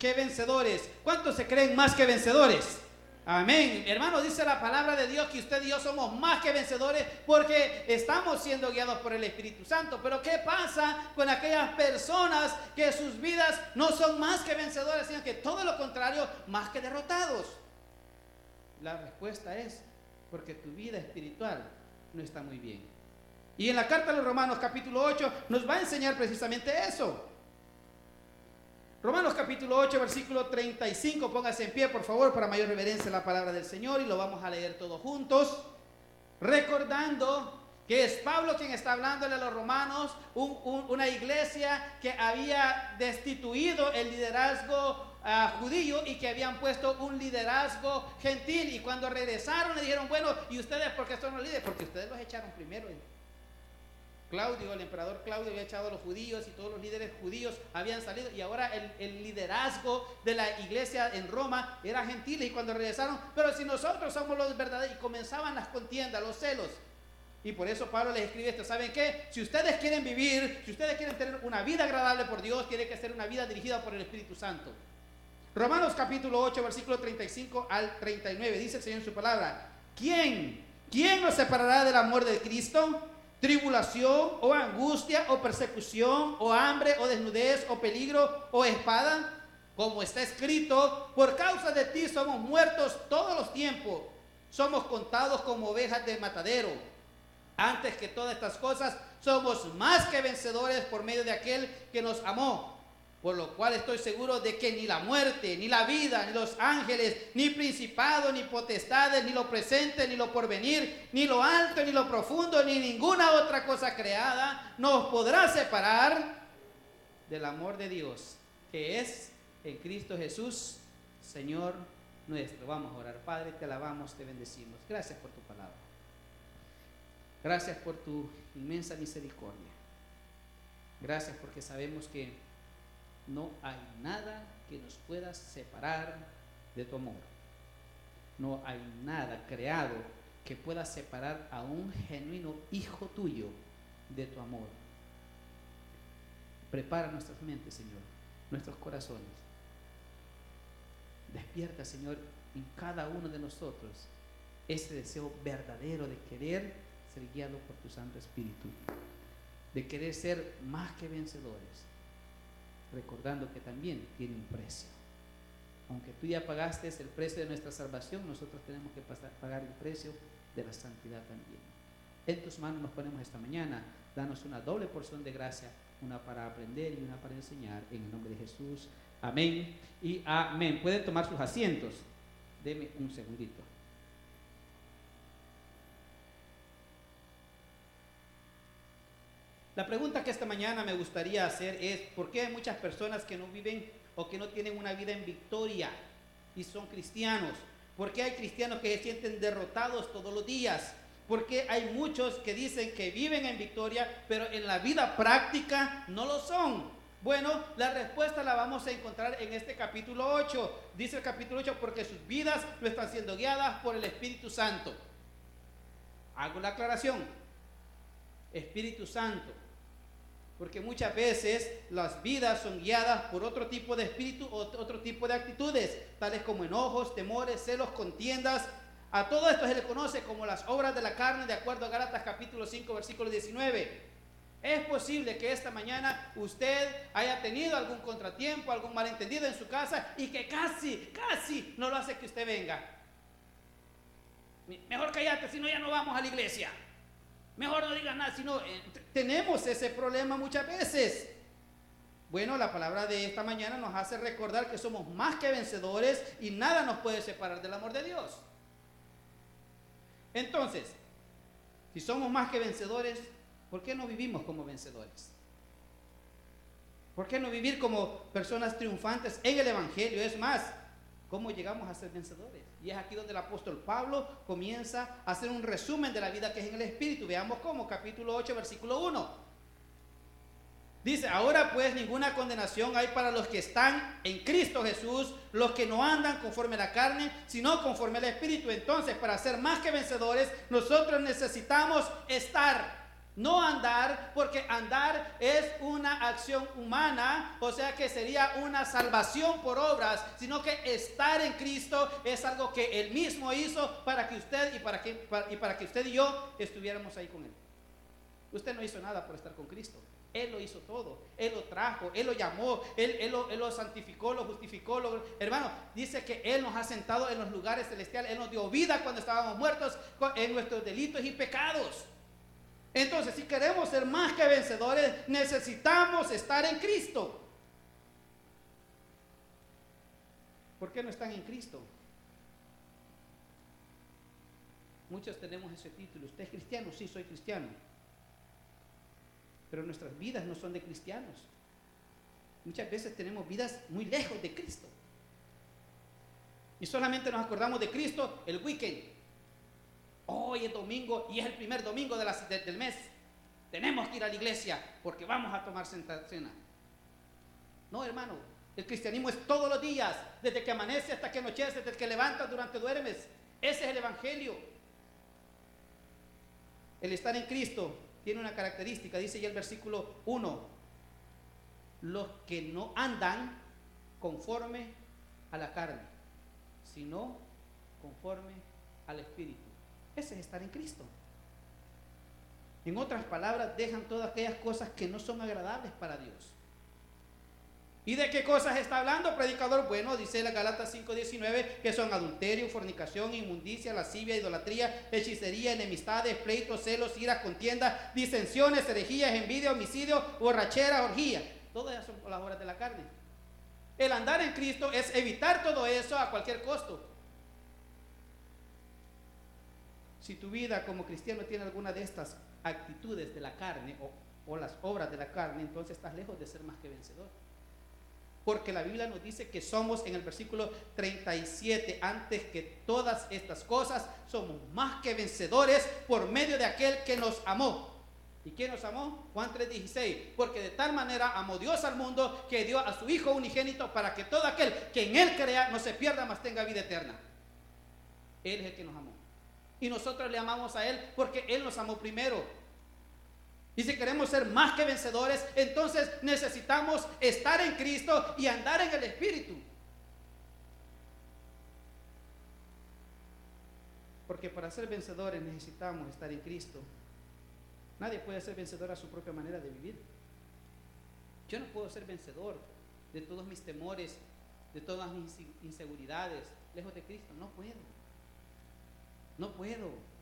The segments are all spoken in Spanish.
que vencedores. ¿Cuántos se creen más que vencedores? Amén. Hermano, dice la palabra de Dios que usted y yo somos más que vencedores porque estamos siendo guiados por el Espíritu Santo. Pero ¿qué pasa con aquellas personas que sus vidas no son más que vencedores, sino que todo lo contrario, más que derrotados? La respuesta es porque tu vida espiritual no está muy bien. Y en la carta a los Romanos capítulo 8 nos va a enseñar precisamente eso. Romanos capítulo 8, versículo 35, póngase en pie por favor para mayor reverencia a la palabra del Señor y lo vamos a leer todos juntos, recordando que es Pablo quien está hablándole a los romanos, una iglesia que había destituido el liderazgo judío y que habían puesto un liderazgo gentil, y cuando regresaron le dijeron, bueno, ¿y ustedes por qué son los líderes? Porque ustedes los echaron primero. El emperador Claudio había echado a los judíos y todos los líderes judíos habían salido, y ahora el liderazgo de la iglesia en Roma era gentil, y cuando regresaron, pero si nosotros somos los verdaderos, y comenzaban las contiendas, los celos. Y por eso Pablo les escribe esto: ¿saben qué? Si ustedes quieren vivir, si ustedes quieren tener una vida agradable por Dios, tiene que ser una vida dirigida por el Espíritu Santo. Romanos capítulo 8, versículo 35 al 39, dice el Señor en su palabra: ¿Quién nos separará del amor de Cristo? ¿Tribulación, o angustia, o persecución, o hambre, o desnudez, o peligro, o espada? Como está escrito, por causa de ti somos muertos todos los tiempos, somos contados como ovejas de matadero. Antes que todas estas cosas, somos más que vencedores por medio de aquel que nos amó. Por lo cual estoy seguro de que ni la muerte, ni la vida, ni los ángeles, ni principados, ni potestades, ni lo presente, ni lo porvenir, ni lo alto, ni lo profundo, ni ninguna otra cosa creada nos podrá separar del amor de Dios, que es en Cristo Jesús, Señor nuestro. Vamos a orar. Padre, te alabamos, te bendecimos. Gracias por tu palabra. Gracias por tu inmensa misericordia. Gracias porque sabemos que no hay nada que nos pueda separar de tu amor. No hay nada creado que pueda separar a un genuino hijo tuyo de tu amor. Prepara nuestras mentes, Señor, nuestros corazones. Despierta, Señor, en cada uno de nosotros ese deseo verdadero de querer ser guiado por tu Santo Espíritu, de querer ser más que vencedores, recordando que también tiene un precio. Aunque tú ya pagaste el precio de nuestra salvación, nosotros tenemos que pagar el precio de la santidad también. En tus manos nos ponemos esta mañana. Danos una doble porción de gracia, una para aprender y una para enseñar, en el nombre de Jesús. Amén y amén. Pueden tomar sus asientos. Deme un segundito. La pregunta que esta mañana me gustaría hacer es: ¿por qué hay muchas personas que no viven o que no tienen una vida en victoria y son cristianos? ¿Por qué hay cristianos que se sienten derrotados todos los días? ¿Por qué hay muchos que dicen que viven en victoria, pero en la vida práctica no lo son? Bueno, la respuesta la vamos a encontrar en este capítulo 8. Dice el capítulo 8: porque sus vidas no están siendo guiadas por el Espíritu Santo. Hago la aclaración: Espíritu Santo. Porque muchas veces las vidas son guiadas por otro tipo de espíritu o otro tipo de actitudes, tales como enojos, temores, celos, contiendas. A todo esto se le conoce como las obras de la carne, de acuerdo a Gálatas capítulo 5, versículo 19. Es posible que esta mañana usted haya tenido algún contratiempo, algún malentendido en su casa y que casi no lo hace que usted venga. Mejor cállate, si no ya no vamos a la iglesia. Mejor no digas nada, sino tenemos ese problema muchas veces. Bueno, la palabra de esta mañana nos hace recordar que somos más que vencedores y nada nos puede separar del amor de Dios. Entonces, si somos más que vencedores, ¿por qué no vivimos como vencedores? ¿Por qué no vivir como personas triunfantes en el Evangelio? Es más, ¿cómo llegamos a ser vencedores? Y es aquí donde el apóstol Pablo comienza a hacer un resumen de la vida que es en el Espíritu. Veamos cómo, capítulo 8, versículo 1. Dice: ahora pues ninguna condenación hay para los que están en Cristo Jesús, los que no andan conforme a la carne, sino conforme al Espíritu. Entonces, para ser más que vencedores, nosotros necesitamos estar No andar, porque andar es una acción humana, o sea que sería una salvación por obras, sino que estar en Cristo es algo que Él mismo hizo para que usted y para que usted y yo estuviéramos ahí con Él. Usted no hizo nada por estar con Cristo. Él lo hizo todo. Él lo trajo, Él lo llamó, Él lo santificó, lo justificó. Hermano, dice que Él nos ha sentado en los lugares celestiales. Él nos dio vida cuando estábamos muertos en nuestros delitos y pecados. Entonces, si queremos ser más que vencedores, necesitamos estar en Cristo. ¿Por qué no están en Cristo? Muchos tenemos ese título. ¿Usted es cristiano? Sí, soy cristiano. Pero nuestras vidas no son de cristianos. Muchas veces tenemos vidas muy lejos de Cristo. Y solamente nos acordamos de Cristo el weekend. Hoy es domingo y es el primer domingo del mes. Tenemos que ir a la iglesia porque vamos a tomar cena. No, hermano, el cristianismo es todos los días, desde que amanece hasta que anochece, desde que levantas durante duermes. Ese es el evangelio. El estar en Cristo tiene una característica, dice ya el versículo 1: los que no andan conforme a la carne, sino conforme al Espíritu. Ese es estar en Cristo. En otras palabras, dejan todas aquellas cosas que no son agradables para Dios. ¿Y de qué cosas está hablando, predicador? Bueno, dice la Gálatas 5:19, que son adulterio, fornicación, inmundicia, lascivia, idolatría, hechicería, enemistades, pleitos, celos, iras, contiendas, disensiones, herejías, envidia, homicidio, borrachera, orgía. Todas esas son las obras de la carne. El andar en Cristo es evitar todo eso a cualquier costo. Si tu vida como cristiano tiene alguna de estas actitudes de la carne o las obras de la carne, entonces estás lejos de ser más que vencedor. Porque la Biblia nos dice que somos, en el versículo 37, antes que todas estas cosas, somos más que vencedores por medio de aquel que nos amó. ¿Y quién nos amó? Juan 3:16, porque de tal manera amó Dios al mundo que dio a su Hijo unigénito para que todo aquel que en Él crea no se pierda, mas tenga vida eterna. Él es el que nos amó. Y nosotros le amamos a Él porque Él nos amó primero. Y si queremos ser más que vencedores, entonces necesitamos estar en Cristo y andar en el Espíritu. Porque para ser vencedores necesitamos estar en Cristo. Nadie puede ser vencedor a su propia manera de vivir. Yo no puedo ser vencedor de todos mis temores, de todas mis inseguridades, lejos de Cristo. No puedo. No puedo.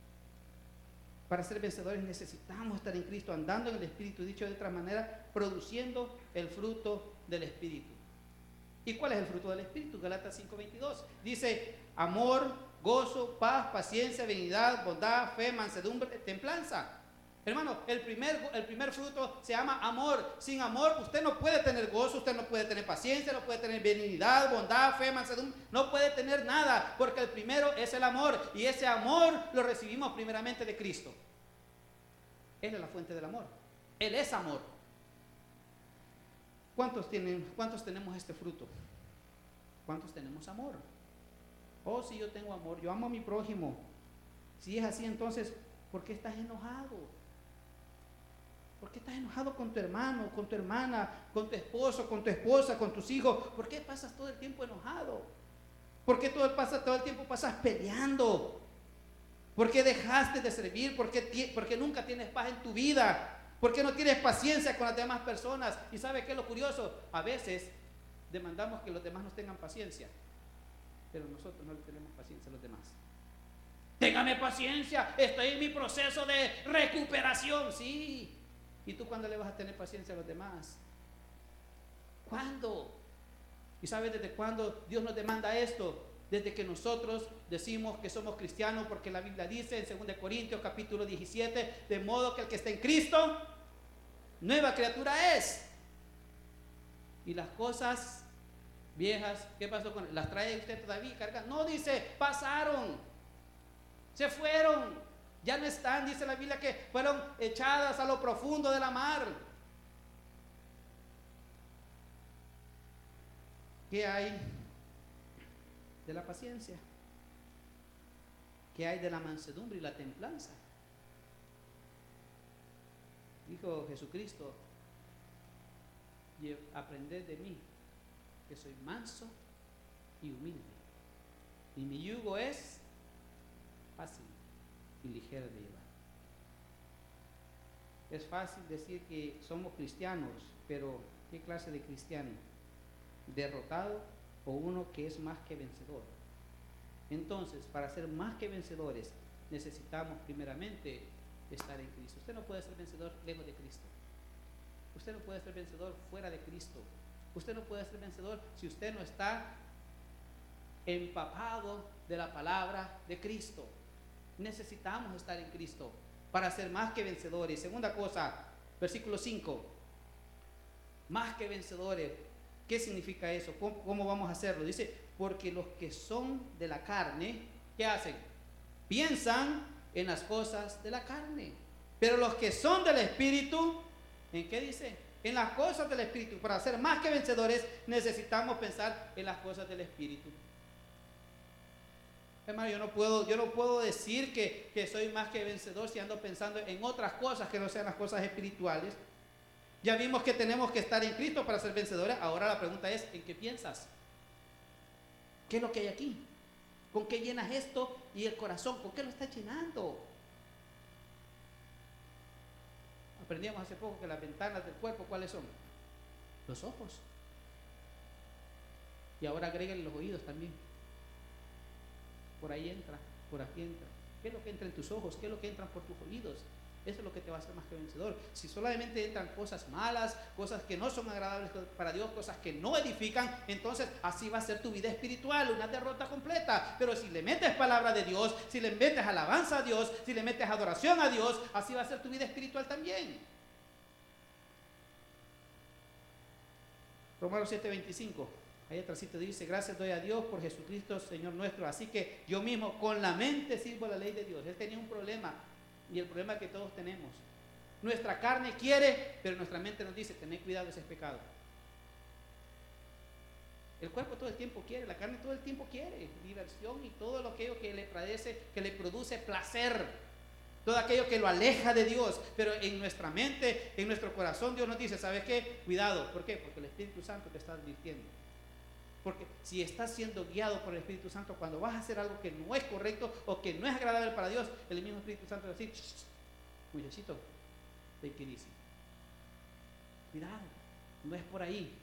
Para ser vencedores necesitamos estar en Cristo, andando en el Espíritu, dicho de otra manera, produciendo el fruto del Espíritu. ¿Y cuál es el fruto del Espíritu? Gálatas 5:22. Dice: amor, gozo, paz, paciencia, benignidad, bondad, fe, mansedumbre, templanza. Hermano, el primer fruto se llama amor. Sin amor usted no puede tener gozo, usted no puede tener paciencia, no puede tener benignidad, bondad, fe, mansedumbre, no puede tener nada, porque el primero es el amor, y ese amor lo recibimos primeramente de Cristo. Él es la fuente del amor. Él es amor. ¿Cuántos tenemos este fruto? ¿Cuántos tenemos amor? Oh, si yo tengo amor, yo amo a mi prójimo. Si es así, entonces, ¿por qué estás enojado? ¿Por qué estás enojado con tu hermano, con tu hermana, con tu esposo, con tu esposa, con tus hijos? ¿Por qué pasas todo el tiempo enojado? ¿Por qué todo el tiempo pasas peleando? ¿Por qué dejaste de servir? ¿Por qué nunca tienes paz en tu vida? ¿Por qué no tienes paciencia con las demás personas? ¿Y sabe qué es lo curioso? A veces demandamos que los demás nos tengan paciencia, pero nosotros no le tenemos paciencia a los demás. Téngame paciencia, estoy en mi proceso de recuperación. Sí. ¿Y tú cuándo le vas a tener paciencia a los demás? ¿Cuándo? ¿Y sabes desde cuándo Dios nos demanda esto? Desde que nosotros decimos que somos cristianos, porque la Biblia dice en 2 Corintios capítulo 17, de modo que el que está en Cristo, nueva criatura es. Y las cosas viejas, ¿qué pasó con? ¿Las trae usted todavía cargando? No, dice, pasaron, se fueron. Ya no están, dice la Biblia, que fueron echadas a lo profundo de la mar. ¿Qué hay de la paciencia? ¿Qué hay de la mansedumbre y la templanza? Dijo Jesucristo, aprended de mí, que soy manso y humilde, y mi yugo es fácil y ligero de llevar. Es fácil decir que somos cristianos, pero ¿qué clase de cristiano? ¿Derrotado o uno que es más que vencedor? Entonces, para ser más que vencedores, necesitamos primeramente estar en Cristo. Usted no puede ser vencedor lejos de Cristo. Usted no puede ser vencedor fuera de Cristo. Usted no puede ser vencedor si usted no está empapado de la palabra de Cristo. Necesitamos estar en Cristo para ser más que vencedores. Segunda cosa, versículo 5. Más que vencedores. ¿Qué significa eso? ¿Cómo vamos a hacerlo? Dice, porque los que son de la carne, ¿qué hacen? Piensan en las cosas de la carne. Pero los que son del Espíritu, ¿en qué dice? En las cosas del Espíritu. Para ser más que vencedores necesitamos pensar en las cosas del Espíritu. Hermano, yo no puedo decir que soy más que vencedor si ando pensando en otras cosas que no sean las cosas espirituales. Ya vimos que tenemos que estar en Cristo para ser vencedores. Ahora la pregunta es, ¿en qué piensas? ¿Qué es lo que hay aquí? ¿Con qué llenas esto y el corazón? ¿Con qué lo estás llenando? Aprendíamos hace poco que las ventanas del cuerpo, ¿cuáles son? Los ojos. Y ahora agréguenle los oídos también. Por ahí entra, por aquí entra. ¿Qué es lo que entra en tus ojos? ¿Qué es lo que entra por tus oídos? Eso es lo que te va a hacer más que vencedor. Si solamente entran cosas malas, cosas que no son agradables para Dios, cosas que no edifican, entonces así va a ser tu vida espiritual, una derrota completa. Pero si le metes palabra de Dios, si le metes alabanza a Dios, si le metes adoración a Dios, así va a ser tu vida espiritual también. Romanos 7:25. Ahí atrásito dice, gracias doy a Dios por Jesucristo Señor nuestro. Así que yo mismo con la mente sirvo la ley de Dios. Él tenía un problema, y el problema que todos tenemos. Nuestra carne quiere, pero nuestra mente nos dice, tened cuidado, ese es pecado. El cuerpo todo el tiempo quiere, la carne todo el tiempo quiere diversión y todo aquello que le produce placer. Todo aquello que lo aleja de Dios. Pero en nuestra mente, en nuestro corazón, Dios nos dice, ¿sabes qué? Cuidado. ¿Por qué? Porque el Espíritu Santo te está advirtiendo. Porque si estás siendo guiado por el Espíritu Santo, cuando vas a hacer algo que no es correcto o que no es agradable para Dios, el mismo Espíritu Santo va a decir, muchachito, take it easy. Cuidado, no es por ahí.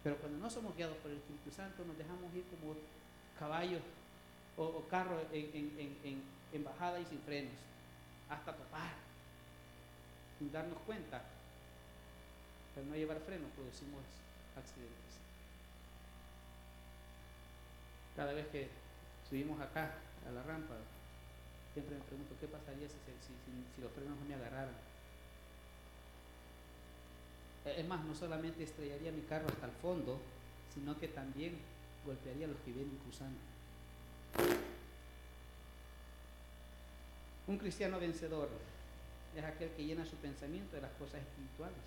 Pero cuando no somos guiados por el Espíritu Santo, nos dejamos ir como caballos o carros en bajada y sin frenos, hasta topar, sin darnos cuenta. Al no llevar freno, producimos accidentes. Cada vez que subimos acá a la rampa, siempre me pregunto qué pasaría si los frenos no me agarraran. Es más, no solamente estrellaría mi carro hasta el fondo, sino que también golpearía a los que vienen cruzando. Un cristiano vencedor es aquel que llena su pensamiento de las cosas espirituales,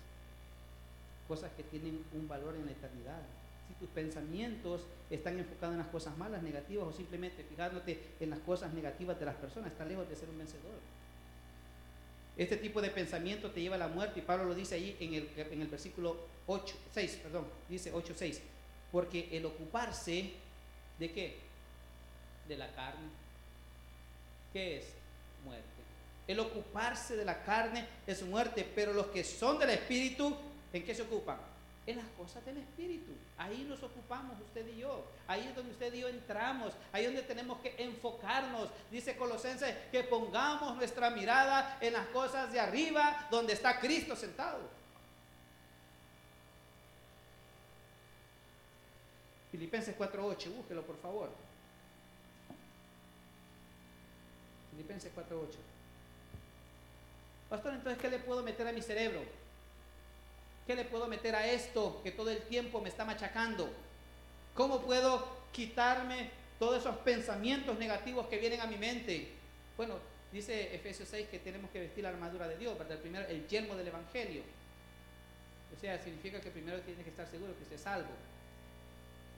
cosas que tienen un valor en la eternidad. Si tus pensamientos están enfocados en las cosas malas, negativas, o simplemente fijándote en las cosas negativas de las personas, estás lejos de ser un vencedor. Este tipo de pensamiento te lleva a la muerte, y Pablo lo dice ahí en el versículo 6, dice 8:6, porque el ocuparse ¿de qué? De la carne. ¿Qué es? Muerte. El ocuparse de la carne es muerte, pero los que son del Espíritu, ¿en qué se ocupan? En las cosas del Espíritu. Ahí nos ocupamos usted y yo. Ahí es donde usted y yo entramos. Ahí es donde tenemos que enfocarnos. Dice Colosenses que pongamos nuestra mirada en las cosas de arriba, donde está Cristo sentado. Filipenses 4:8, búsquelo por favor. Filipenses 4:8. Pastor, entonces, ¿qué le puedo meter a mi cerebro? ¿Qué le puedo meter a esto que todo el tiempo me está machacando? ¿Cómo puedo quitarme todos esos pensamientos negativos que vienen a mi mente? Bueno, dice Efesios 6 que tenemos que vestir la armadura de Dios, ¿verdad? Primero, el yelmo del Evangelio. O sea, significa que primero tienes que estar seguro que estés salvo.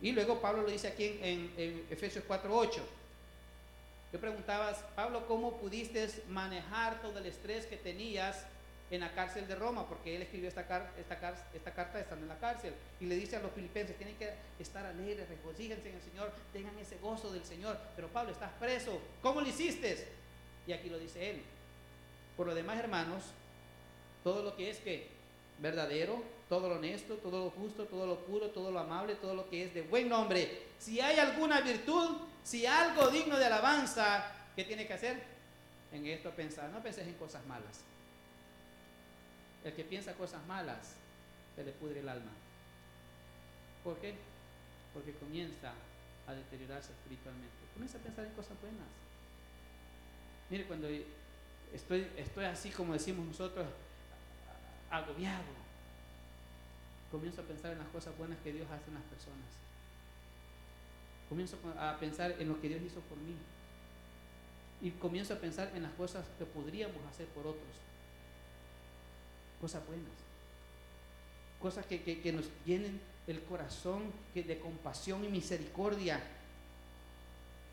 Y luego Pablo lo dice aquí en Efesios 4:8. Yo preguntaba, Pablo, ¿cómo pudiste manejar todo el estrés que tenías en la cárcel de Roma, porque él escribió esta carta estando en la cárcel, y le dice a los filipenses, tienen que estar alegres, regocíjense en el Señor, tengan ese gozo del Señor. Pero Pablo, estás preso, ¿cómo lo hiciste? Y aquí lo dice él. Por lo demás, hermanos, todo lo que es que verdadero, todo lo honesto, todo lo justo, todo lo puro, todo lo amable, todo lo que es de buen nombre, si hay alguna virtud, si algo digno de alabanza, ¿qué tiene que hacer? En esto pensar, no penses en cosas malas. El que piensa cosas malas, se le pudre el alma. ¿Por qué? Porque comienza a deteriorarse espiritualmente. Comienza a pensar en cosas buenas. Mire, cuando estoy así como decimos nosotros, agobiado, comienzo a pensar en las cosas buenas que Dios hace en las personas. Comienzo a pensar en lo que Dios hizo por mí. Y comienzo a pensar en las cosas que podríamos hacer por otros. Cosas buenas. Cosas que nos llenen el corazón de compasión y misericordia.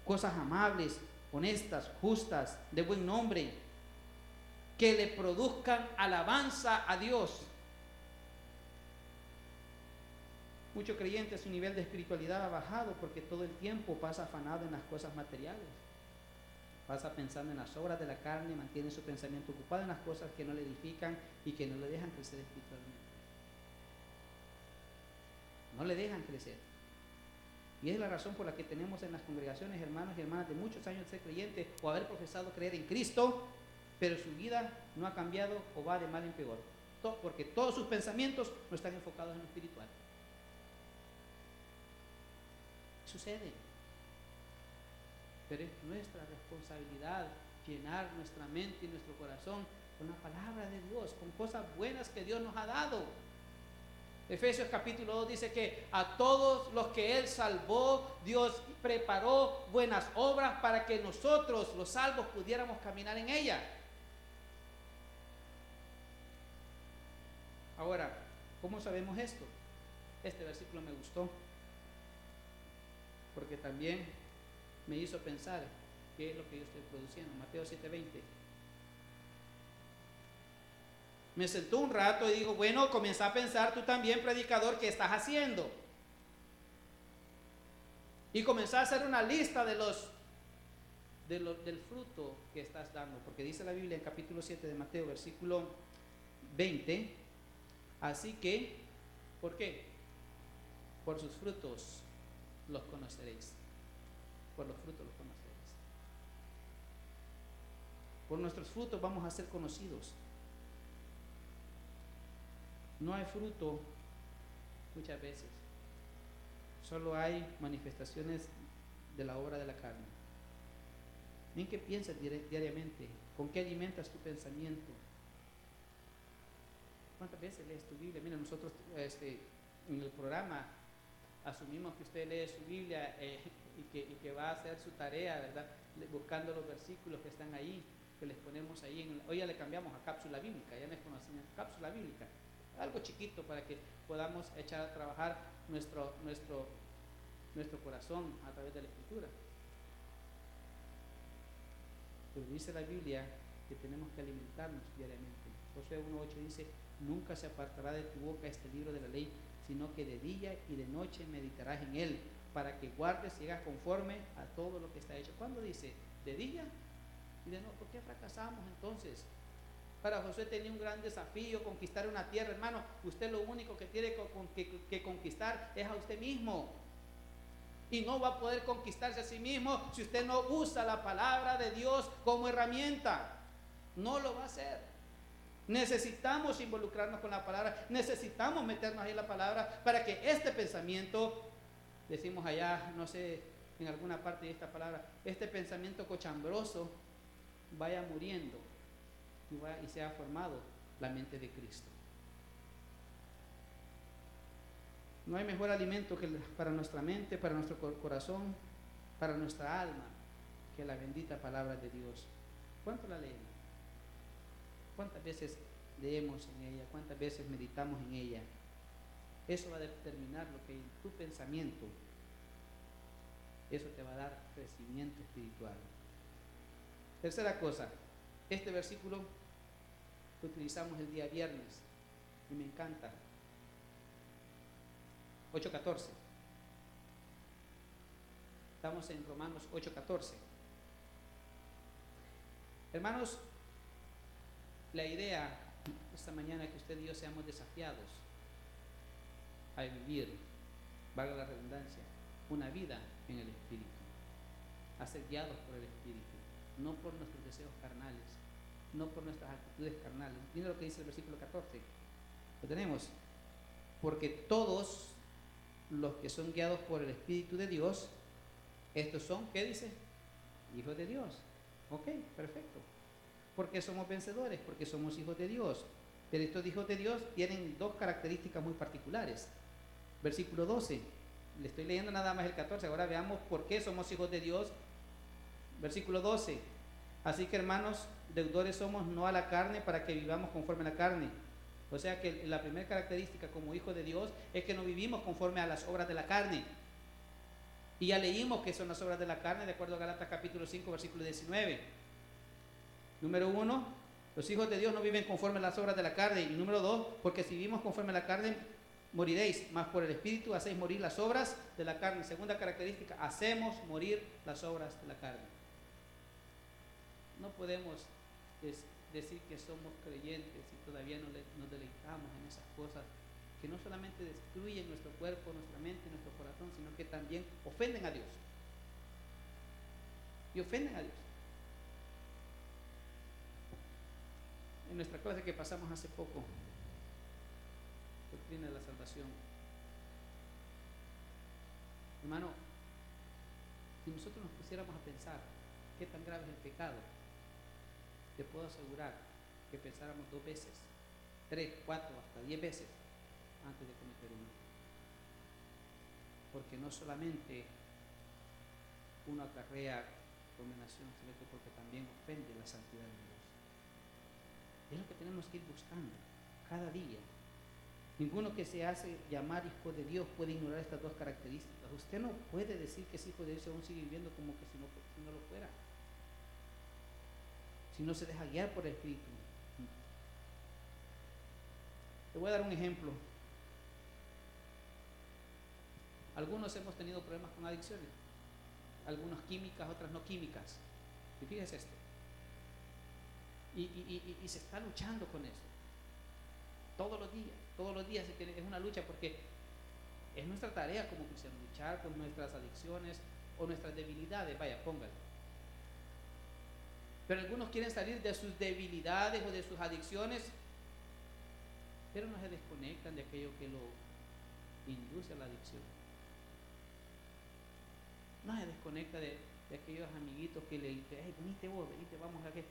Cosas amables, honestas, justas, de buen nombre, que le produzcan alabanza a Dios. Muchos creyentes, su nivel de espiritualidad ha bajado porque todo el tiempo pasa afanado en las cosas materiales. Pasa pensando en las obras de la carne, mantiene su pensamiento ocupado en las cosas que no le edifican y que no le dejan crecer espiritualmente. No le dejan crecer. Y es la razón por la que tenemos en las congregaciones hermanos y hermanas de muchos años de ser creyentes o haber profesado creer en Cristo, pero su vida no ha cambiado o va de mal en peor. Porque todos sus pensamientos no están enfocados en lo espiritual. Sucede. Pero es nuestra responsabilidad llenar nuestra mente y nuestro corazón con la palabra de Dios, con cosas buenas que Dios nos ha dado. Efesios capítulo 2 dice que a todos los que Él salvó, Dios preparó buenas obras para que nosotros, los salvos, pudiéramos caminar en ella. Ahora, ¿cómo sabemos esto? Este versículo me gustó, porque también me hizo pensar qué es lo que yo estoy produciendo. Mateo 7:20. Me sentó un rato y digo, bueno, comienza a pensar tú también, predicador, ¿qué estás haciendo? Y comencé a hacer una lista del fruto que estás dando, porque dice la Biblia en capítulo 7 de Mateo, versículo 20, así que, ¿por qué? Por sus frutos los conoceréis. Por los frutos los conoceréis. Por nuestros frutos vamos a ser conocidos. No hay fruto muchas veces. Solo hay manifestaciones de la obra de la carne. ¿En qué piensas diariamente? ¿Con qué alimentas tu pensamiento? ¿Cuántas veces lees tu Biblia? Mira, nosotros en el programa asumimos que usted lee su Biblia y que va a hacer su tarea, ¿verdad? Buscando los versículos que están ahí, que les ponemos ahí. Hoy ya le cambiamos a cápsula bíblica, ya no es conocimiento, cápsula bíblica. Algo chiquito para que podamos echar a trabajar nuestro corazón a través de la Escritura. Pero dice la Biblia que tenemos que alimentarnos diariamente. Josué 1:8 dice, nunca se apartará de tu boca este libro de la ley, sino que de día y de noche meditarás en él, para que guardes y hagas conforme a todo lo que está hecho. ¿Cuándo dice? ¿De día y de noche? ¿Por qué fracasamos entonces? Para Josué tenía un gran desafío, conquistar una tierra. Hermano, usted lo único que tiene que conquistar es a usted mismo. Y no va a poder conquistarse a sí mismo si usted no usa la palabra de Dios como herramienta. No lo va a hacer. Necesitamos involucrarnos con la palabra, necesitamos meternos ahí en la palabra para que este pensamiento, decimos allá, no sé, en alguna parte de esta palabra, este pensamiento cochambroso vaya muriendo y sea formado la mente de Cristo. No hay mejor alimento para nuestra mente, para nuestro corazón, para nuestra alma, que la bendita palabra de Dios. ¿Cuánto la leemos? ¿Cuántas veces leemos en ella? ¿Cuántas veces meditamos en ella? Eso va a determinar lo que en tu pensamiento, eso te va a dar crecimiento espiritual. Tercera cosa, este versículo que utilizamos el día viernes y me encanta. 8:14. Estamos en Romanos 8:14. Hermanos, la idea esta mañana es que usted y yo seamos desafiados a vivir, valga la redundancia, una vida en el Espíritu, a ser guiados por el Espíritu, no por nuestros deseos carnales, no por nuestras actitudes carnales. Mira lo que dice el versículo 14. Lo tenemos. Porque todos los que son guiados por el Espíritu de Dios, estos son, ¿qué dice? Hijos de Dios. Ok, perfecto. Porque somos vencedores, porque somos hijos de Dios. Pero estos hijos de Dios tienen dos características muy particulares. Versículo 12. Le estoy leyendo nada más el 14. Ahora veamos por qué somos hijos de Dios. Versículo 12. Así que, hermanos, deudores somos no a la carne para que vivamos conforme a la carne. O sea que la primera característica como hijos de Dios es que no vivimos conforme a las obras de la carne. Y ya leímos que son las obras de la carne de acuerdo a Gálatas capítulo 5 versículo 19. Número 1, los hijos de Dios no viven conforme a las obras de la carne. Y número 2, porque si vivimos conforme a la carne moriréis, mas por el Espíritu hacéis morir las obras de la carne. Segunda característica, hacemos morir las obras de la carne. No podemos decir que somos creyentes y todavía no nos deleitamos en esas cosas que no solamente destruyen nuestro cuerpo, nuestra mente, nuestro corazón, sino que también ofenden a Dios. Y ofenden a Dios. En nuestra clase que pasamos hace poco, doctrina de la salvación, hermano, si nosotros nos pusiéramos a pensar qué tan grave es el pecado, te puedo asegurar que pensáramos 2 veces, 3, 4, hasta 10 veces antes de cometer uno. Porque no solamente uno acarrea condenación, sino que porque también ofende la santidad de Dios. Es lo que tenemos que ir buscando cada día. Ninguno que se hace llamar hijo de Dios puede ignorar estas dos características. Usted no puede decir que es hijo de Dios y aún sigue viviendo como que si no lo fuera. Si no se deja guiar por el Espíritu. Te voy a dar un ejemplo. Algunos hemos tenido problemas con adicciones. Algunas químicas, otras no químicas. Y fíjese esto. Y se está luchando con eso. Todos los días es una lucha porque es nuestra tarea como cristianos luchar con nuestras adicciones o nuestras debilidades. Vaya, póngalo. Pero algunos quieren salir de sus debilidades o de sus adicciones, pero no se desconectan de aquello que lo induce a la adicción. No se desconecta de aquellos amiguitos que le dicen, hey, venite vos, venite, vamos a que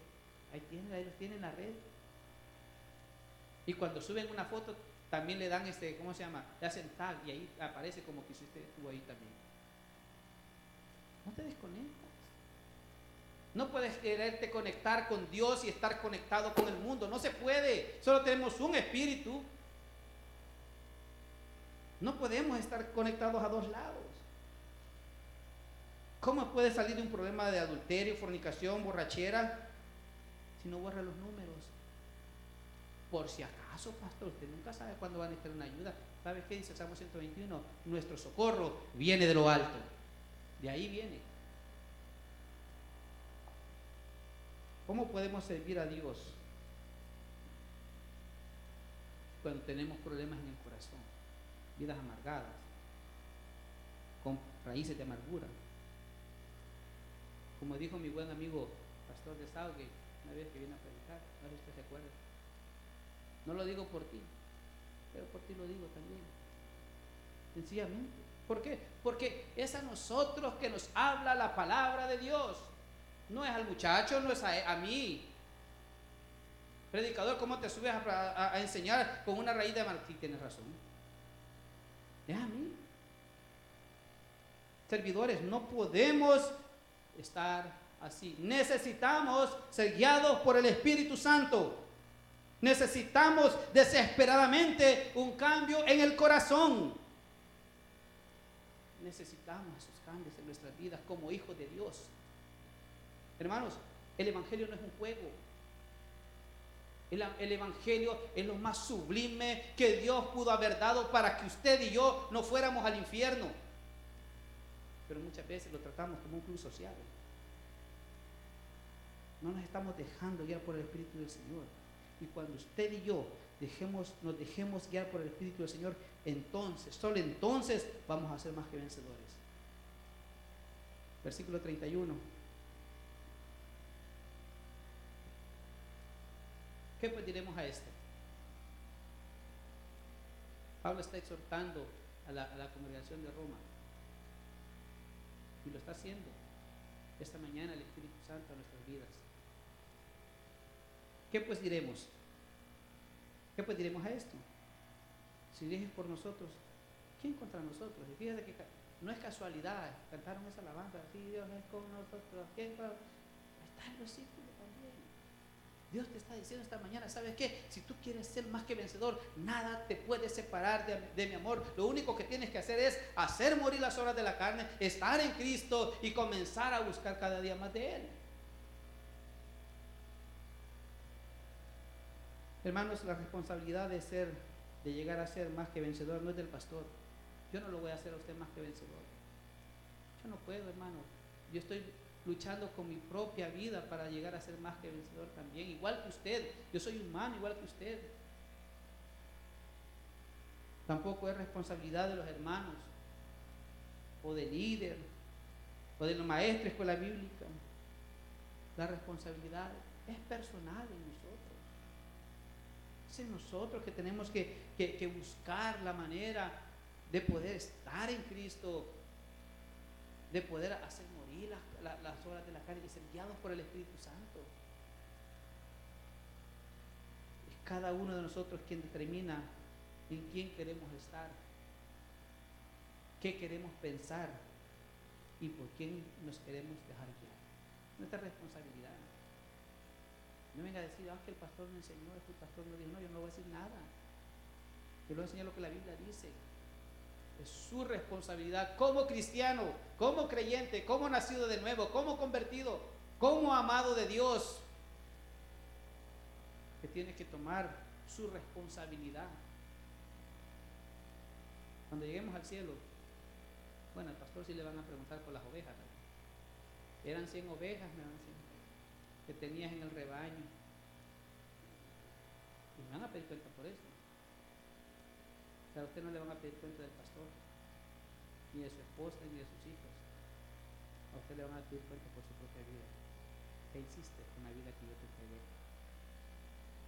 ahí los tienen en la red. Y cuando suben una foto, también le dan ¿cómo se llama? Le hacen tag y ahí aparece como que usted estuvo ahí también. No te desconectas. No puedes quererte conectar con Dios y estar conectado con el mundo. No se puede. Solo tenemos un espíritu. No podemos estar conectados a dos lados. ¿Cómo puede salir de un problema de adulterio, fornicación, borrachera, si no borra los números? Por si acaso, pastor, usted nunca sabe cuándo va a necesitar una ayuda. ¿Sabe qué dice Salmo 121? Nuestro socorro viene de lo alto. De ahí viene. ¿Cómo podemos servir a Dios cuando tenemos problemas en el corazón? Vidas amargadas, con raíces de amargura. Como dijo mi buen amigo Pastor de Saugue, una vez que viene a predicar, no sé si usted se acuerda. No lo digo por ti, pero por ti lo digo también. Sencillamente. ¿Por qué? Porque es a nosotros que nos habla la palabra de Dios. No es al muchacho, no es a mí. Predicador, ¿cómo te subes a enseñar con una raíz de amargura? Sí, tienes razón. Es a mí. Servidores, no podemos estar así. Necesitamos ser guiados por el Espíritu Santo. Necesitamos desesperadamente un cambio en el corazón. Necesitamos esos cambios en nuestras vidas como hijos de Dios. Hermanos, el Evangelio no es un juego. El Evangelio es lo más sublime que Dios pudo haber dado para que usted y yo no fuéramos al infierno. Pero muchas veces lo tratamos como un club social. No nos estamos dejando guiar por el Espíritu del Señor. Y cuando usted y yo nos dejemos guiar por el Espíritu del Señor, entonces, solo entonces, vamos a ser más que vencedores. Versículo 31. ¿Qué pues diremos a esto? Pablo está exhortando a la congregación de Roma. Y lo está haciendo esta mañana el Espíritu Santo a nuestras vidas. ¿Qué pues diremos? ¿Qué pues diremos a esto? Si Dios es por nosotros, ¿quién contra nosotros? Y fíjate que no es casualidad, cantaron esa alabanza, sí, Dios es con nosotros. ¿Quién? Ahí está el versículo también. Dios te está diciendo esta mañana, ¿sabes qué? Si tú quieres ser más que vencedor, nada te puede separar de mi amor. Lo único que tienes que hacer es hacer morir las obras de la carne, estar en Cristo y comenzar a buscar cada día más de Él. Hermanos, la responsabilidad de llegar a ser más que vencedor no es del pastor. Yo no lo voy a hacer a usted más que vencedor. Yo no puedo, hermano. Yo estoy luchando con mi propia vida para llegar a ser más que vencedor también, igual que usted. Yo soy humano igual que usted. Tampoco es responsabilidad de los hermanos o del líder o de los maestros de escuela bíblica. La responsabilidad es personal en nosotros. Es en nosotros que tenemos que buscar la manera de poder estar en Cristo, de poder hacer morir las obras de la carne y ser guiados por el Espíritu Santo. Es cada uno de nosotros quien determina en quién queremos estar, qué queremos pensar y por quién nos queremos dejar guiar. Nuestra responsabilidad. No venga a decir, que el pastor me enseñó, el pastor me dijo, no, yo no voy a decir nada. Yo le voy a enseñar lo que la Biblia dice. Es su responsabilidad como cristiano, como creyente, como nacido de nuevo, como convertido, como amado de Dios, que tiene que tomar su responsabilidad. Cuando lleguemos al cielo, bueno, al pastor sí le van a preguntar por las ovejas, ¿no? Eran 100 ovejas, me van a decir, que tenías en el rebaño. Y me van a pedir cuenta por eso. O sea, a usted no le van a pedir cuenta del pastor, ni de su esposa, ni de sus hijos. A usted le van a pedir cuenta por su propia vida. ¿Qué hiciste con la vida que yo te entregué?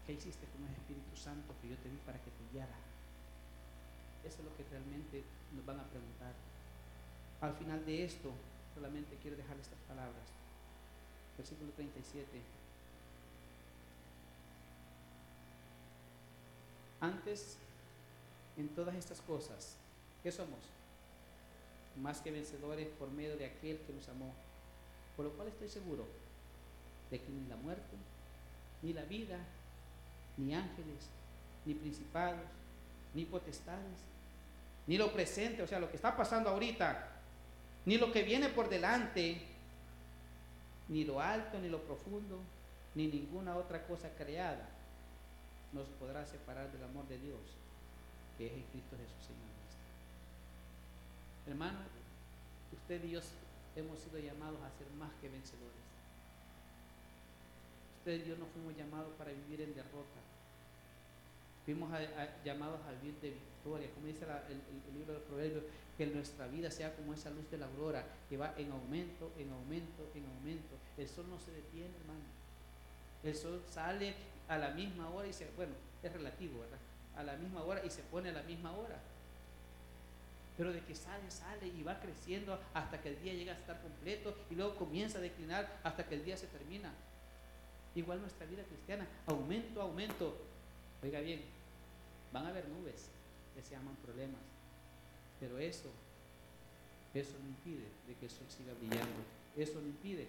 ¿Qué hiciste con el Espíritu Santo que yo te di para que te guiara? Eso es lo que realmente nos van a preguntar. Al final de esto, solamente quiero dejar estas palabras. Versículo 37. Antes, en todas estas cosas, ¿qué somos? Más que vencedores por medio de aquel que nos amó. Por lo cual estoy seguro de que ni la muerte, ni la vida, ni ángeles, ni principados, ni potestades, ni lo presente, o sea, lo que está pasando ahorita, ni lo que viene por delante, ni lo alto, ni lo profundo, ni ninguna otra cosa creada nos podrá separar del amor de Dios, que es en Cristo Jesús, Señor nuestro. Hermano, usted y yo hemos sido llamados a ser más que vencedores. Usted y yo no fuimos llamados para vivir en derrota. Fuimos llamados a vivir de victoria, como dice el libro de Proverbios, que nuestra vida sea como esa luz de la aurora, que va en aumento, en aumento, en aumento. El sol no se detiene, hermano. El sol sale a la misma hora y bueno, es relativo, ¿verdad? A la misma hora y se pone a la misma hora. Pero de que sale y va creciendo hasta que el día llega a estar completo y luego comienza a declinar hasta que el día se termina. Igual nuestra vida cristiana, aumento, aumento. Oiga bien, van a haber nubes que se llaman problemas, pero eso no impide de que el sol siga brillando. Eso no impide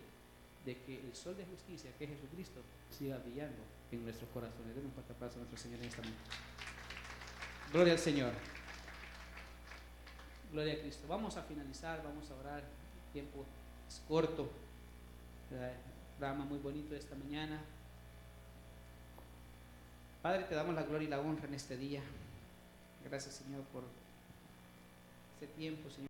de que el sol de justicia, que es Jesucristo, siga brillando en nuestros corazones. Demos un fuerte aplauso a nuestro Señor en esta mañana. Gloria al Señor. Gloria a Cristo. Vamos a finalizar, vamos a orar. El tiempo es corto. Programa muy bonito de esta mañana. Padre, te damos la gloria y la honra en este día. Gracias, Señor, por este tiempo, Señor.